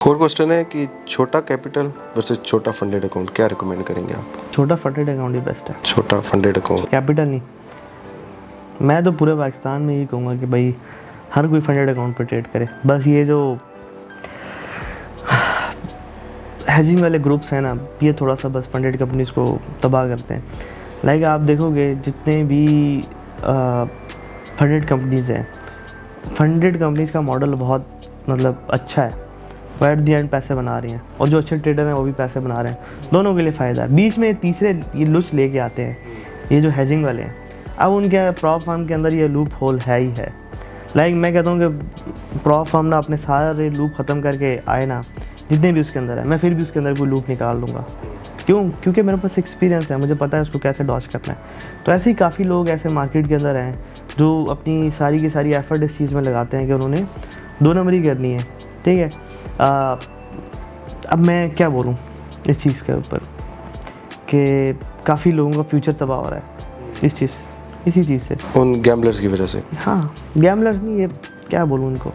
Core question है कि छोटा कैपिटल वर्सेस छोटा फंडेड अकाउंट, क्या रिकमेंड करेंगे आप? छोटा फंडेड अकाउंट ही बेस्ट है, छोटा फंडेड अकाउंट। कैपिटल नहीं। मैं तो पूरे पाकिस्तान में यही कहूँगा कि भाई हर कोई फंडेड अकाउंट पर ट्रेड करे। बस ये जो हेजिंग वाले ग्रुप्स हैं ना, ये थोड़ा सा बस फंडेड कंपनीज को तबाह करते हैं। लाइक आप देखोगे जितने भी फंडेड कंपनीज हैं, फंडेड कंपनीज का मॉडल बहुत मतलब अच्छा है। वो एट दी एंड पैसे बना रही हैं और जो अच्छे ट्रेडर हैं वो भी पैसे बना रहे हैं। दोनों के लिए फ़ायदा है। बीच में तीसरे ये लुच लेके आते हैं, ये जो हेजिंग वाले हैं। अब उनके प्रॉप फर्म के अंदर ये लूप होल है ही है। लाइक मैं कहता हूँ कि प्रॉप फर्म ना अपने सारे लूप ख़त्म करके आए ना, जितने भी उसके अंदर है, मैं फिर भी उसके अंदर कोई लूप निकाल दूँगा। क्यों? क्योंकि मेरे पास एक्सपीरियंस है, मुझे पता है उसको कैसे डॉज करना है। तो ऐसे ही काफ़ी लोग ऐसे मार्केट के अंदर हैं जो अपनी सारी की सारी एफर्ट इस चीज़ में लगाते हैं कि उन्होंने 2 नंबरी करनी है। ठीक है, अब मैं क्या बोलूँ इस चीज़ के ऊपर कि काफ़ी लोगों का फ्यूचर तबाह हो रहा है इसी चीज़ से, उन गैम्बलर्स की वजह से। हाँ, गैम्बलर्स नहीं, ये क्या बोलूँ उनको।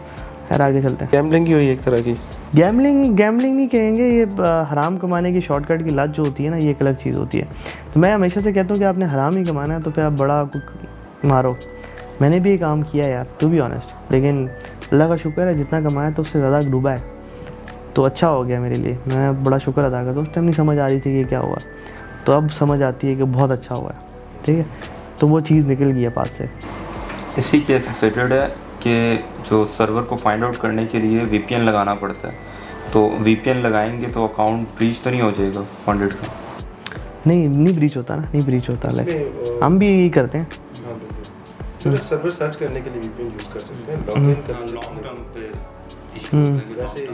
खैर आगे चलते हैं। गैम्बलिंग ही हुई एक तरह की। गैम्बलिंग नहीं कहेंगे, ये हराम कमाने की शॉर्टकट की लत जो होती है ना, ये एक अलग चीज़ होती है। तो मैं हमेशा से कहता हूँ कि आपने हराम ही कमाना है तो फिर आप बड़ा मारो। मैंने भी ये काम किया यार, टू बी ऑनेस्ट, लेकिन अल्लाह का शुक्र है जितना कमाया तो उससे ज़्यादा डूबा है, तो अच्छा हो गया मेरे लिए। मैं बड़ा शुक्र अदा करता हूँ। उस टाइम नहीं समझ आ रही थी कि क्या हुआ, तो अब समझ आती है कि बहुत अच्छा हुआ है। ठीक है, तो वो चीज़ निकल गई है पास से। इसी के एसोसिएटेड है कि जो सर्वर को फाइंड आउट करने के लिए VPN लगाना पड़ता है, तो VPN लगाएंगे तो अकाउंट ब्रीच तो नहीं हो जाएगा फंडेड का? नहीं ब्रीच होता ना, नहीं ब्रीच होता। लाइक हम भी यही करते हैं। सिर्फ सर्वर सर्च करने के लिए VPN यूज कर सकते हैं, लॉगिन करने लॉन्ग टर्म पे इशू होता है। वैसे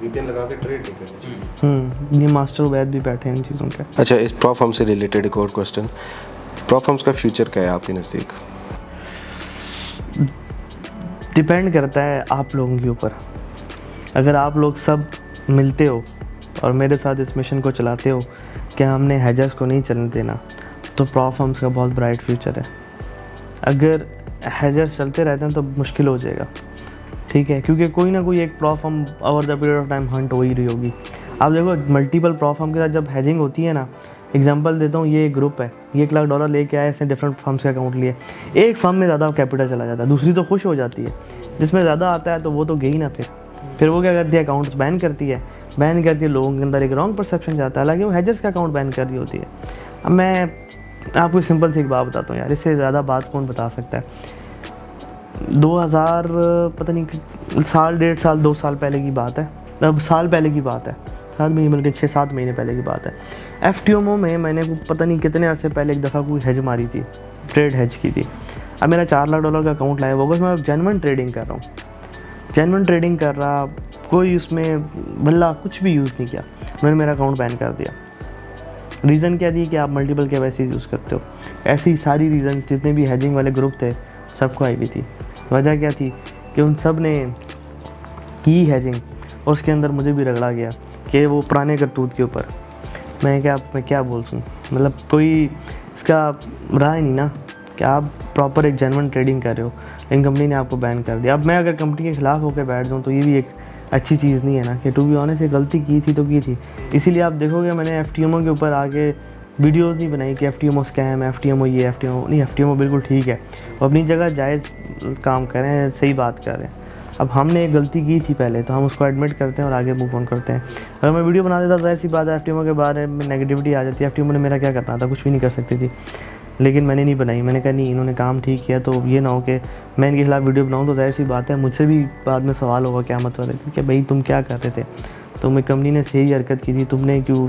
VPN लगा के ट्रेड नहीं करना चाहिए। ये मास्टर वैद भी बैठे हैं इन चीज़ों के। अच्छा, इस प्रॉप फर्म से रिलेटेड एक और क्वेश्चन, प्रॉप फर्म्स का फ्यूचर क्या है आपके नज़दीक? डिपेंड करता है आप लोगों के ऊपर। अगर आप लोग सब मिलते हो और मेरे साथ इस मिशन को चलाते हो कि हमने हैजर्स को नहीं चलने देना, तो प्रॉप फर्म्स का बहुत ब्राइट फ्यूचर है। अगर हैजर्स चलते रहते हैं तो मुश्किल हो जाएगा। ठीक है, क्योंकि कोई ना कोई एक prop firm over the period of time Hunt हो ही रही होगी। आप देखो मल्टीपल प्रॉप फर्म के साथ जब हैजिंग होती है ना, एग्जांपल देता हूँ, ये एक ग्रुप है, ये $1 लाख लेके आए, इसने डिफरेंट फर्म्स के अकाउंट लिए। एक फर्म में ज़्यादा कैपिटल चला जाता है, दूसरी तो खुश हो जाती है। जिसमें ज़्यादा आता है तो वो तो गई ना। फिर वो क्या करती है, अकाउंट्स बैन करती है, लोगों के अंदर एक रॉन्ग परसेप्शन जाता है, हालांकि वो हैजर्स का अकाउंट बैन कर रही होती है। अब मैं आपको सिंपल सी एक बात बताता हूँ यार, इससे ज़्यादा बात कौन बता सकता है। 2000 पता नहीं साल, 1.5 साल, 2 साल पहले की बात है, अब साल पहले की बात है, साल में बल्कि 6-7 महीने पहले की बात है। FTMO में मैंने पता नहीं कितने अर्से पहले एक दफ़ा कोई हेज मारी थी, ट्रेड हेज की थी। अब मेरा $4 लाख का अकाउंट लाया होगा, मैं जेन्युइन ट्रेडिंग कर रहा हूँ, जेन्युइन ट्रेडिंग कर रहा, कोई उसमें बल्ला कुछ भी यूज़ नहीं किया, मैंने मेरा अकाउंट बैन कर दिया। रीज़न क्या दी कि आप मल्टीपल KYC यूज़ करते हो। ऐसी सारी रीज़न जितने भी हेजिंग वाले ग्रुप थे सबको आई हुई थी। वजह क्या थी कि उन सब ने की हेजिंग और उसके अंदर मुझे भी रगड़ा गया कि वो पुराने करतूत के ऊपर। मैं क्या बोल दूँ, मतलब कोई इसका रहा ही नहीं ना कि आप प्रॉपर एक जेन्युइन ट्रेडिंग कर रहे हो, लेकिन कंपनी ने आपको बैन कर दिया। अब मैं अगर कंपनी के ख़िलाफ़ होकर बैठ जाऊँ तो ये भी एक अच्छी चीज़ नहीं है ना, कि टू बी ऑनेस्ट ये गलती की थी तो की थी। इसीलिए आप देखोगे मैंने FTMO के ऊपर आगे वीडियोस नहीं बनाई कि FTMO स्कैम है, FTMO ये, FTMO नहीं। FTMO बिल्कुल ठीक है, वो अपनी जगह जायज़ काम कर रहे हैं, सही बात कर रहे हैं। अब हमने एक गलती की थी पहले, तो हम उसको एडमिट करते हैं और आगे मूव ऑन करते हैं। अगर मैं वीडियो बना देता तो ऐसी बात है, FTMO के बारे में नेगेटिविटी आ जाती है। FTMO ने मेरा क्या करना था, कुछ भी नहीं कर सकती थी, लेकिन मैंने नहीं बनाई। मैंने कहा नहीं, इन्होंने काम ठीक किया, तो ये ना हो कि मैं इनके खिलाफ़ वीडियो बनाऊँ तो जाहिर सी बात है मुझसे भी बाद में सवाल होगा क़यामत वाले दिन कि भाई तुम क्या कर रहे थे, तो मैं कंपनी ने सही हरकत की थी, तुमने क्यों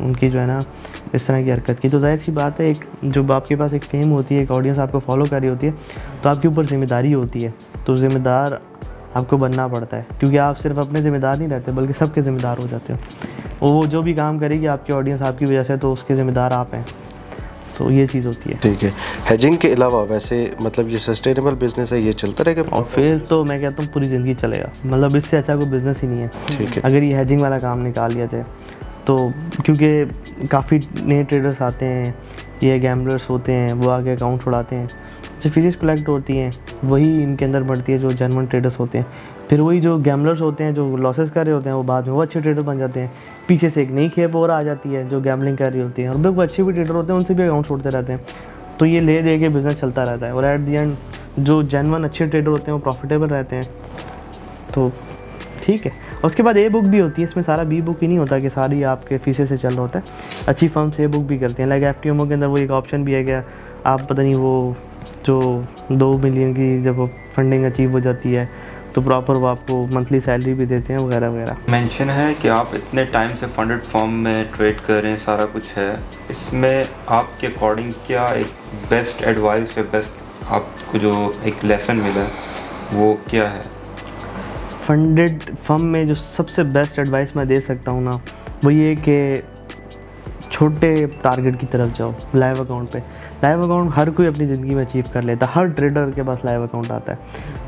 उनकी जो है ना इस तरह की हरकत की। तो जाहिर सी बात है, एक जो आपके पास एक फेम होती है, एक ऑडियंस आपको फॉलो कर रही होती है, तो आपके ऊपर जिम्मेदारी होती है, तो ज़िम्मेदार आपको बनना पड़ता है। क्योंकि आप सिर्फ अपने ज़िम्मेदार नहीं रहते बल्कि सबके ज़िम्मेदार हो जाते हो। वो जो भी काम करेगी आपकी ऑडियंस आपकी वजह से, तो उसके ज़िम्मेदार आप हैं। तो ये चीज़ होती है। ठीक है, हेजिंग के अलावा वैसे मतलब ये सस्टेनेबल बिजनेस है, ये चलता रहेगा? और फिर तो मैं कहता हूँ पूरी ज़िंदगी चलेगा, मतलब इससे अच्छा कोई बिज़नेस ही नहीं है। ठीक है, अगर ये हेजिंग वाला काम निकाल लिया जाए तो, क्योंकि काफ़ी नए ट्रेडर्स आते हैं, ये गैम्बलर्स होते हैं, वो आगे अकाउंट उड़ाते हैं, जो फीस कलेक्ट होती हैं वही इनके अंदर बढ़ती है जो जेन्युइन ट्रेडर्स होते हैं। फिर वही जो गैमलर्स होते हैं, जो लॉसेस कर रहे होते हैं, वो बाद में वो अच्छे ट्रेडर बन जाते हैं। पीछे से एक नई खेप और आ जाती है जो गैमलिंग कर रही होती है, और देखो अच्छे भी ट्रेडर होते हैं, उनसे भी अकाउंट छोड़ते रहते हैं। तो ये ले दे के बिज़नेस चलता रहता है, और एट दी एंड जो जेन्युइन अच्छे ट्रेडर होते हैं वो प्रॉफिटेबल रहते हैं। तो ठीक है। और उसके बाद ए बुक भी होती है, इसमें सारा बी बुक ही नहीं होता कि सारी आपके फीसे से चल रहा होता है। अच्छी फर्म से ए बुक भी करती हैं, लाइक FTMO के अंदर वो एक ऑप्शन भी है कि आप पता नहीं वो जो 2 मिलियन की जब फंडिंग अचीव हो जाती है तो प्रॉपर वो आपको मंथली सैलरी भी देते हैं वगैरह वगैरह। मेंशन है कि आप इतने टाइम से फंडेड फॉर्म में ट्रेड कर रहे हैं, सारा कुछ है, इसमें आपके अकॉर्डिंग क्या एक बेस्ट एडवाइस या बेस्ट आपको जो एक लेसन मिला है वो क्या है? फंडेड फर्म में जो सबसे बेस्ट एडवाइस मैं दे सकता हूँ ना, वो ये कि छोटे टारगेट की तरफ जाओ। लाइव अकाउंट पे, लाइव अकाउंट हर कोई अपनी ज़िंदगी में अचीव कर लेता है, हर ट्रेडर के पास लाइव अकाउंट आता है,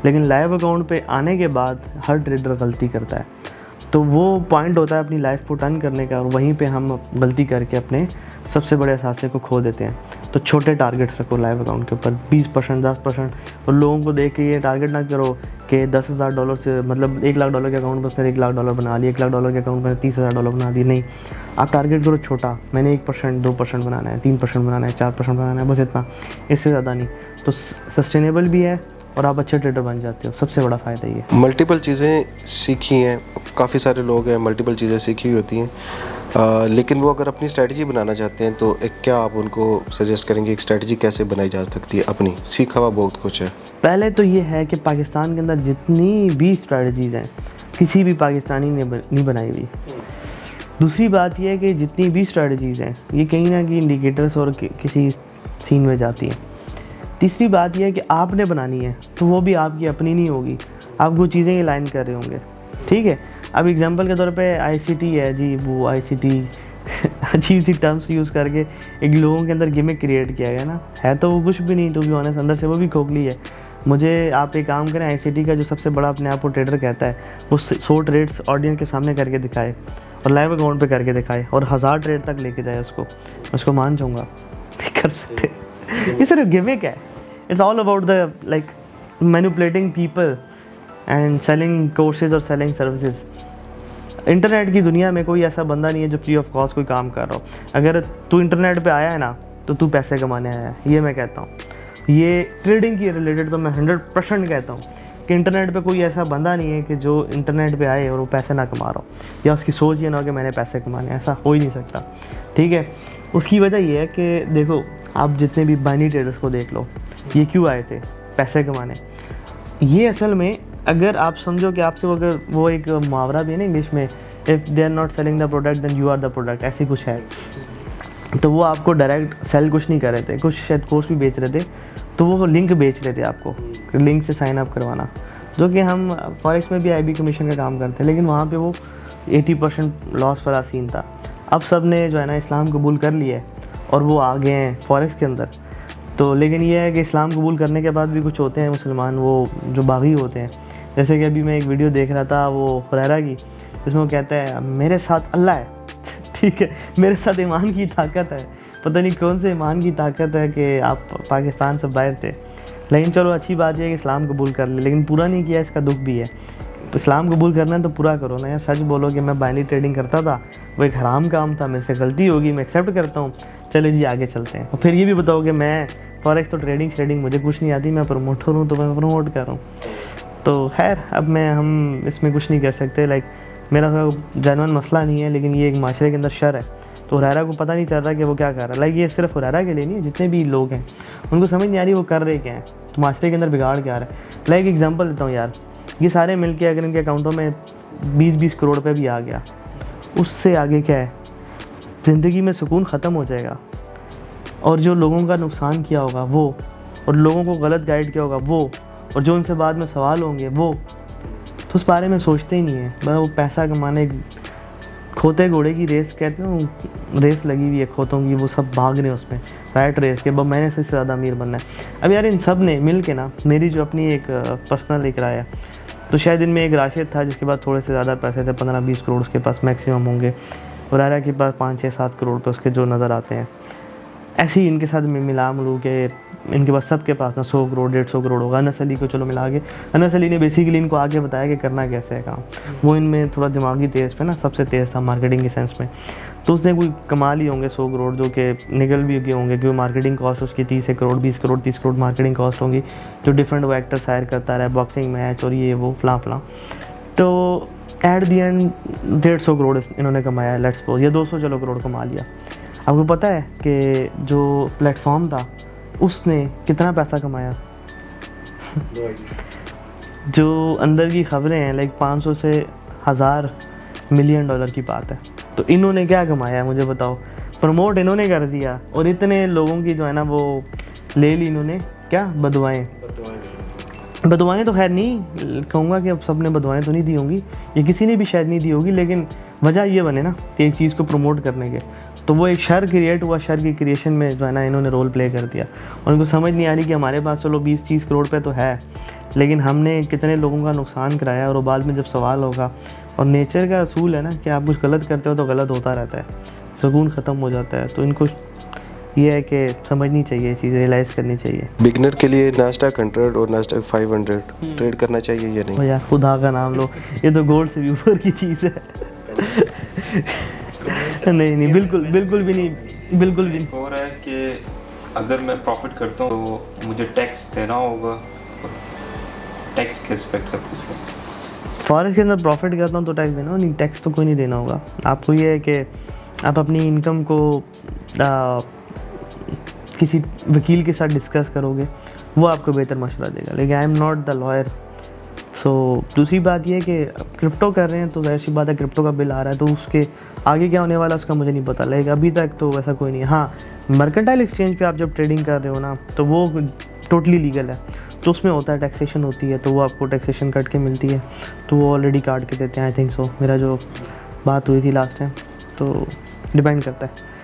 लेकिन लाइव अकाउंट पे आने के बाद हर ट्रेडर गलती करता है। तो वो पॉइंट होता है अपनी लाइफ को टर्न करने का, और वहीं पे हम गलती करके अपने सबसे बड़े असासे को खो देते हैं। तो छोटे टारगेट्स रखो लाइव अकाउंट के ऊपर, 20%, 10%, और लोगों को देख के ये टारगेट ना करो कि $10,000 से मतलब $1,00,000 के अकाउंट में उसने $1,00,000 बना लिया, $1,00,000 के अकाउंट में $30,000 बना दिए। नहीं, आप टारगेट करो छोटा, मैंने 1%, 2% बनाना है, 3% बनाना है, 4% बनाना है, बस इतना, इससे ज़्यादा नहीं। तो सस्टेनेबल भी है और आप अच्छे ट्रेडर बन जाते हो, सबसे बड़ा फ़ायदा ये। मल्टीपल चीज़ें सीखी हैं, काफ़ी सारे लोग हैं मल्टीपल चीज़ें सीखी हुई होती हैं, लेकिन वो अगर अपनी स्ट्रैटेजी बनाना चाहते हैं तो एक क्या आप उनको सजेस्ट करेंगे, एक स्ट्रैटेजी कैसे बनाई जा सकती है? अपनी सीखा हुआ बहुत कुछ है। पहले तो ये है कि पाकिस्तान के अंदर जितनी भी स्ट्रैटेजीज़ हैं किसी भी पाकिस्तानी ने नहीं बनाई हुई। दूसरी बात यह है कि जितनी भी स्ट्रैटेजीज़ हैं ये कहीं ना कहीं इंडिकेटर्स और किसी सीन में जाती हैं। तीसरी बात यह है कि आपने बनानी है तो वो भी आपकी अपनी नहीं होगी, आप वो चीज़ें ही लाइन कर रहे होंगे। ठीक है, अब एग्जांपल के तौर पे ICT है जी, वो ICT अजीब सी टर्म्स यूज़ करके एक लोगों के अंदर गिमिक क्रिएट किया गया ना, है तो वो कुछ भी नहीं, टू बी ऑनेस्ट, अंदर से वो भी खोखली है। मुझे आप एक काम करें, ICT का जो सबसे बड़ा अपने आप को ट्रेडर कहता है वो 100 ट्रेड्स ऑडियंस के सामने करके दिखाए और लाइव अकाउंट पे करके दिखाए और 1000 ट्रेड तक लेके जाए उसको मान जाऊँगा। कर सकते, ये सिर्फ गिमिक है। It's all about the like manipulating people and selling courses और सेलिंग सर्विसेज। इंटरनेट की दुनिया में कोई ऐसा बंदा नहीं है जो फ्री ऑफ कॉस्ट कोई काम कर रहा हो। अगर तू इंटरनेट पे आया है ना तो तू पैसे कमाने आया है, ये मैं कहता हूँ। ये ट्रेडिंग की रिलेटेड तो मैं 100% कहता हूँ कि इंटरनेट पे कोई ऐसा बंदा नहीं है कि जो इंटरनेट पे आए और वो पैसे ना कमा रहा हो या उसकी सोच ये ना हो कि मैंने पैसे कमाने, ऐसा हो ही नहीं सकता। ठीक है, उसकी वजह ये है कि देखो आप जितने भी बाइनरी ट्रेडर्स को देख लो, ये क्यों आए थे? पैसे कमाने। ये असल में अगर आप समझो कि आपसे अगर वो एक मुहावरा भी है ना इंग्लिश में, if they are not selling the product then you are the product, ऐसी कुछ है। तो वो आपको डायरेक्ट सेल कुछ नहीं कर रहे थे, कुछ शायद कोर्स भी बेच रहे थे, तो वो लिंक बेच रहे थे आपको, लिंक से साइन अप करवाना, जो कि हम फॉरेक्स में भी IB कमीशन का काम करते हैं, लेकिन वहाँ पे वो 80% लॉस वाला सीन था। अब सब ने जो है ना इस्लाम कबूल कर लिया है और वो आ गए हैं फॉरेक्स के अंदर। तो लेकिन ये है कि इस्लाम कबूल करने के बाद भी कुछ होते हैं मुसलमान वो जो बागी होते हैं। जैसे कि अभी मैं एक वीडियो देख रहा था वो हुरैरा की, जिसमें वो कहता है मेरे साथ अल्लाह है, ठीक है, मेरे साथ ईमान की ताकत है। पता नहीं कौन से ईमान की ताकत है कि आप पाकिस्तान से बाहर थे। लेकिन चलो अच्छी बात है कि इस्लाम कबूल कर ले, लेकिन पूरा नहीं किया, इसका दुख भी है। इस्लाम कबूल करना है तो पूरा करो ना यार। सच बोलो कि मैं बाइनरी ट्रेडिंग करता था, वो एक हराम काम था, मेरे से गलती होगी, मैं एक्सेप्ट करता हूँ, चले जी आगे चलते हैं। और फिर ये भी बताओ कि मैं फॉरेक्स तो ट्रेडिंग मुझे कुछ नहीं आती, मैं प्रमोटर हूँ तो मैं प्रमोट कर रहा हूँ। तो खैर अब हम इसमें कुछ नहीं कर सकते। लाइक मेरा जेन्युइन मसला नहीं है, लेकिन ये एक माशरे के अंदर शर है। तो हुरैरा को पता नहीं चल रहा कि वो क्या कर रहा है। लाइक ये सिर्फ हुरैरा के लिए नहीं है, जितने भी लोग हैं उनको समझ नहीं आ रही वो कर रहे क्या हैं, तो माशरे के अंदर बिगाड़ क्या आ रहा है। लाइक एग्जांपल देता हूँ यार, ये सारे मिलके अगर इनके अकाउंटों में 20-20 करोड़ रुपये भी आ गया, उससे आगे क्या है? ज़िंदगी में सुकून ख़त्म हो जाएगा। और जो लोगों का नुकसान किया होगा वो, और लोगों को गलत गाइड किया होगा वो, और जो उनसे बाद में सवाल होंगे वो, तो उस बारे में सोचते ही नहीं है। बस वो पैसा कमाने, खोते घोड़े की रेस कहते हैं, रेस लगी हुई है खोतों की, वो सब भाग रहे हैं उसमें, रैट रेस के, मैंने सबसे ज़्यादा अमीर बनना है। अब यार इन सब ने मिल के ना, मेरी जो अपनी एक पर्सनल एक राय है, तो शायद इनमें एक राशिद था जिसके पास थोड़े से ज़्यादा पैसे थे, 15-20 करोड़ उसके पास मैक्सिमम होंगे, हुरैरा के पास 5-6-7 करोड़ पे उसके जो नज़र आते हैं। ऐसे ही इनके साथ मैं मिला मिलूँ के इनके पास सबके पास ना 100 करोड़ 150 करोड़ होगा। अनस अली को चलो मिला के, अनस अली ने बेसिकली इनको आगे बताया कि करना कैसे है काम। वो इनमें थोड़ा दिमागी तेज़ पे ना सबसे तेज़ था मार्केटिंग के सेंस में। तो उसने कोई कमा लिए होंगे 100 करोड़ जो कि निकल भी गए होंगे, क्योंकि मार्केटिंग कॉस्ट उसकी 30 करोड़ 20 करोड़ 30 करोड़ मार्केटिंग कॉस्ट होंगी, जो डिफरेंट वो एक्टर्स हायर करता रहा, बॉक्सिंग मैच और ये वो फलां फलां। तो एट दी एंड 150 करोड़ इन्होंने कमाया, लेट्स सपोज, या 200 चलो करोड़ कमा लिया। आपको पता है कि जो प्लेटफॉर्म था उसने कितना पैसा कमाया? जो अंदर की खबरें हैं लाइक 500 से 1000 मिलियन डॉलर की बात है। तो इन्होंने क्या कमाया मुझे बताओ? प्रमोट इन्होंने कर दिया और इतने लोगों की जो है ना वो ले ली इन्होंने, क्या बदवाएं तो खैर नहीं कहूँगा कि अब सब ने बदवाएं तो नहीं दी होंगी, ये किसी ने भी शायद नहीं दी होगी, लेकिन वजह ये बने ना कि एक चीज़ को प्रमोट करने के, तो वो एक शर क्रिएट हुआ, शर की क्रिएशन में जो है ना इन्होंने रोल प्ले कर दिया। और उनको समझ नहीं आ रही कि हमारे पास चलो 20-30 करोड़ पे तो है, लेकिन हमने कितने लोगों का नुकसान कराया। और बाद में जब सवाल होगा, और नेचर का असूल है ना कि आप कुछ गलत करते हो तो गलत होता रहता है, सुकून ख़त्म हो जाता है। तो इनको ये है कि समझनी चाहिए, चीज़ रियलाइज़ करनी चाहिए। बिगनर के लिए नास्डैक 100 और नास्डैक 500 ट्रेड करना चाहिए या नहीं? ओ यार खुदा का नाम लो, ये तो गोल्ड से भी ऊपर की चीज़ है। नहीं बिल्कुल भी नहीं, बिल्कुल भी नहीं। हो रहा है कि अगर मैं प्रॉफिट करता हूँ तो मुझे टैक्स देना होगा, टैक्स के रिस्पेक्ट सब कुछ। फॉरेस्ट के अंदर प्रॉफिट करता हूँ तो टैक्स देना हो? नहीं, टैक्स तो कोई नहीं देना होगा आपको। ये है कि आप अपनी इनकम को किसी वकील के साथ डिस्कस करोगे, वो आपको बेहतर मशवरा देगा, लेकिन I am not the lawyer. So दूसरी बात यह है कि क्रिप्टो कर रहे हैं तो जाहिर सी बात है क्रिप्टो का बिल आ रहा है, तो उसके आगे क्या होने वाला उसका मुझे नहीं पता, लेकिन अभी तक तो वैसा कोई नहीं है। हाँ, मर्केंटाइल एक्सचेंज पे आप जब ट्रेडिंग कर रहे हो ना तो वो टोटली लीगल है, तो उसमें होता है टैक्सेशन होती है, तो वो आपको टैक्सेशन कट के मिलती है, तो वो ऑलरेडी काट के देते हैं। आई थिंक सो, मेरा जो बात हुई थी लास्ट टाइम, तो डिपेंड करता है।